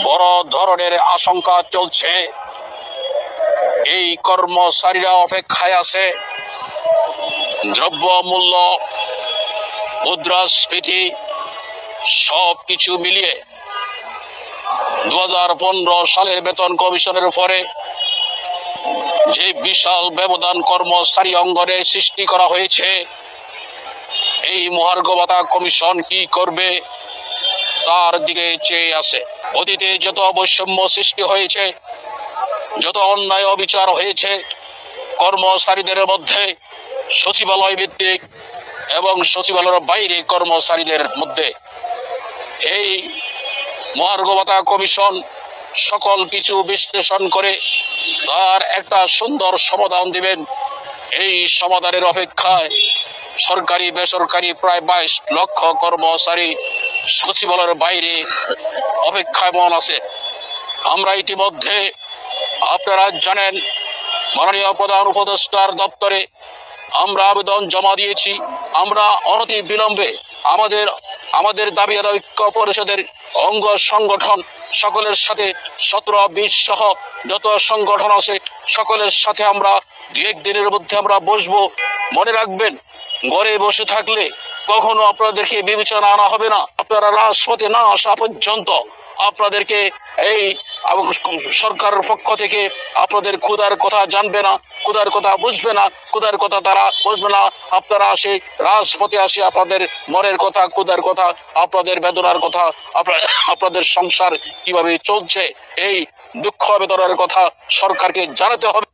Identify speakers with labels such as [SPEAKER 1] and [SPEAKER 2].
[SPEAKER 1] বড় ধরনের আশঙ্কা চলছে। এই কর্মচারীরা অপেক্ষায় আছে। দ্রব্যমূল্য, মুদ্রাস্ফীতি সবকিছু মিলিয়ে 2015 সালের বেতন কমিশনের উপরে যে বিশাল ব্যবধান কর্মচারী অঙ্গনে সৃষ্টি করা হয়েছে, এই মহার্ঘ ভাতা কমিশন কি করবে তার দিকে চেয়ে আছে। অতীতে যত বৈষম্য সৃষ্টি হয়েছে, যত অন্যায় অবিচার হয়েছে কর্মচারীদের মধ্যে, সচিবালয় ভিত্তিক এবং সচিবালয়ের বাইরে কর্মচারীদের মধ্যে, এই মহার্ঘ ভাতা কমিশন সকল কিছু বিশ্লেষণ করে তার একটা সুন্দর সমাধান দিবেন। এই সমাধানের অপেক্ষায় সরকারি বেসরকারি প্রায় 22 লক্ষ কর্মচারী সচিবালয়ের বাইরে অপেক্ষায়মান আছে। আমরা ইতিমধ্যে, আপনারা জানেন, মাননীয় প্রধান উপদেষ্টার দপ্তরে আমরা আবেদন জমা দিয়েছি। আমরা অনতি বিলম্বে আমাদের দাবি আদায় ঐক্য পরিষদের অঙ্গ সংগঠন সকলের সাথে 17-20 সহ যত সংগঠন আছে সকলের সাথে আমরা 2-1 দিনের মধ্যে আমরা বসবো। মনে রাখবেন, ঘরে বসে থাকলে কখনো আপনাদেরকে বিবেচনা আনা হবে না। আপনারা রাজপথে না আসা পর্যন্ত আপনাদেরকে এই সরকারের পক্ষ থেকে আপনাদের ক্ষুধার কথা জানবে না, ক্ষুধার কথা বুঝবে না, ক্ষুধার কথা তারা বুঝবে না। আপনারা আসে রাজপথে আসে আপনাদের মনের কথা, ক্ষুধার কথা, আপনাদের বেদনার কথা, আপনাদের সংসার কিভাবে চলছে এই দুঃখ বেদনার কথা সরকারকে জানাতে হবে।